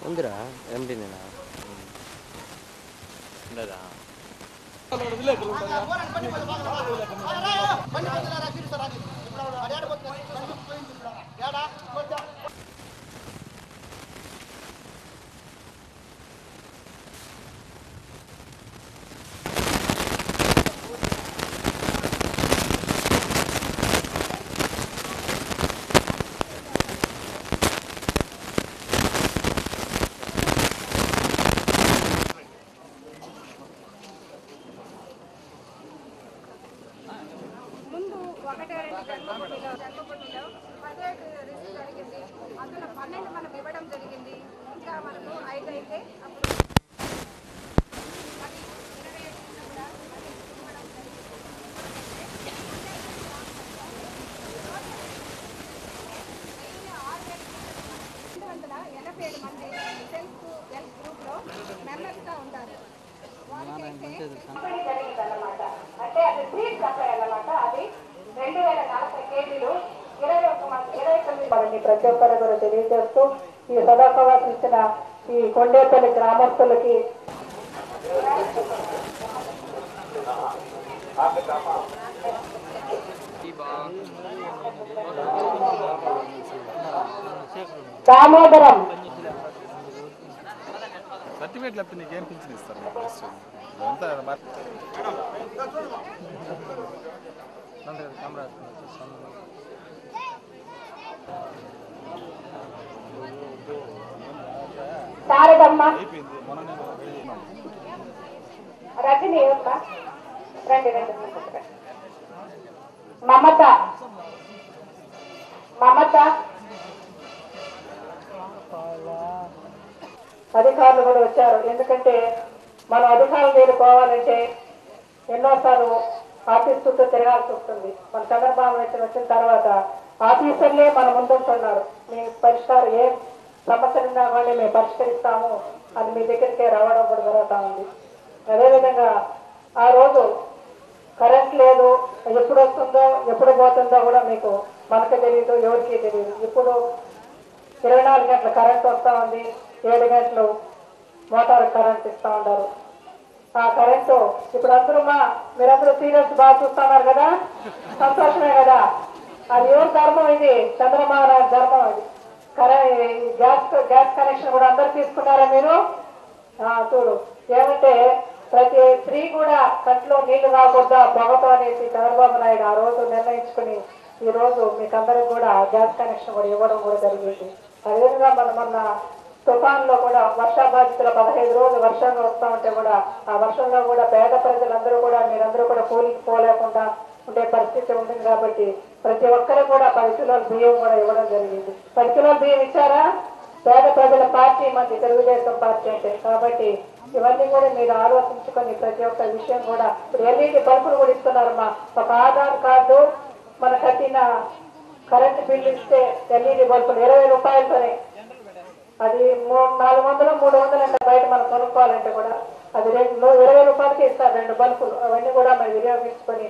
ఉందిరా ఎండి నేనా ఉండదా ఒకటే జన్మభూమిలో 18 రిస్క్ జరిగింది. అందులో 12 మనం ఇవ్వడం జరిగింది. ఇంకా మనకు 5 అయితే అప్పుడు అది 27 కూడా అది ఇవ్వడం జరిగింది. 287 మంది సెల్ఫ్ హెల్ప్ గ్రూప్లో మెంబర్స్గా ఉంటారు. వాళ్ళకైతే జరిగిందన్నమాట. అంటే అది సీడ్ సప్లై అన్నమాట. అది 2040 కేజీలు 29 ప్రతి ఒక్కరు కూడా తెలియజేస్తూ ఈ సదాశవాసం ఇచ్చిన ఈ కొండేపల్లి గ్రామస్తులకి దామోదరం సర్టిఫికేట్ లేకపోతే నీకేం పింఛన్ ఇస్తారు? శారదమ్మ రజని రండి రండి మమత మమత అధికారులు కూడా వచ్చారు. ఎందుకంటే మనం అధికారుల దగ్గర పోవాలంటే ఎన్నోసార్లు ఆఫీస్ చుట్టూ తిరగాల్సి వస్తుంది. మన చంద్రబాబు వచ్చిన తర్వాత ఆఫీసర్లే మన ముందుంటున్నారు. మీ పరిష్కారం ఏ సమస్యలు ఉన్నా కానీ మేము పరిష్కరిస్తాము అని మీ దగ్గరికే రావడం కూడా జరుగుతూ ఉంది. అదేవిధంగా ఆ రోజు కరెంట్ లేదు, ఎప్పుడు వస్తుందో ఎప్పుడు పోతుందో కూడా మీకు మనకు తెలియదు, ఎవరికి తెలియదు. ఇప్పుడు 24 గంటల కరెంట్ వస్తూ ఉంది, 7 గంటలు మోటార్ కరెంట్ ఇస్తూ ఉంటారు. ఆ కరెంటు ఇప్పుడు మీరందరూ సీరియల్స్ బాగా చూస్తున్నారు కదా, సంతోషమే కదా. అది ఎవరి ధర్మం? ఇది చంద్రబాబు నాయుడు ధర్మం. అది గ్యాస్ కనెక్షన్ కూడా అందరు తీసుకున్నారా మీరు? చూడు ఏమంటే ప్రతి స్త్రీ కూడా కంట్లో నీళ్లు రాకూడదా పొగతో అనేసి చంద్రబాబు నాయుడు ఆ రోజు నిర్ణయించుకుని ఈ రోజు మీకు అందరికి కూడా గ్యాస్ కనెక్షన్ కూడా ఇవ్వడం కూడా జరిగింది. అదేవిధంగా మొన్న తుఫాన్లో కూడా వర్ష బాధితుల 15 రోజులు వర్షంగా వస్తూ ఉంటే కూడా ఆ వర్షంలో కూడా పేద ప్రజలందరూ కూడా మీరందరూ కూడా కూలికి పోలేకుండా ఉండే పరిస్థితి ఉంటుంది. కాబట్టి ప్రతి ఒక్కరు కూడా 10 కిలోల బియ్యం కూడా ఇవ్వడం జరిగింది. 10 కిలోల బియ్యం ఇచ్చారా? పేద ప్రజల పార్టీ మంది తెలుగుదేశం పార్టీ అంటే. కాబట్టి ఇవన్నీ కూడా మీరు ఆలోచించుకొని ప్రతి ఒక్క విషయం కూడా ఇప్పుడు ఎల్ఈడి బల్బులు కూడా ఇస్తున్నారమ్మా. ఒక ఆధార్ కార్డు మన కట్టిన కరెంటు బిల్లు ఇస్తే ఎల్ఈడి బల్బులు 20 రూపాయలతోనే, అది 400 300 అంటే బయట మనం కొనుక్కోవాలంటే కూడా అది 20 రూపాయలకి ఇస్తారు 2 బల్బులు. అవన్నీ కూడా మరి వినియోగించుకొని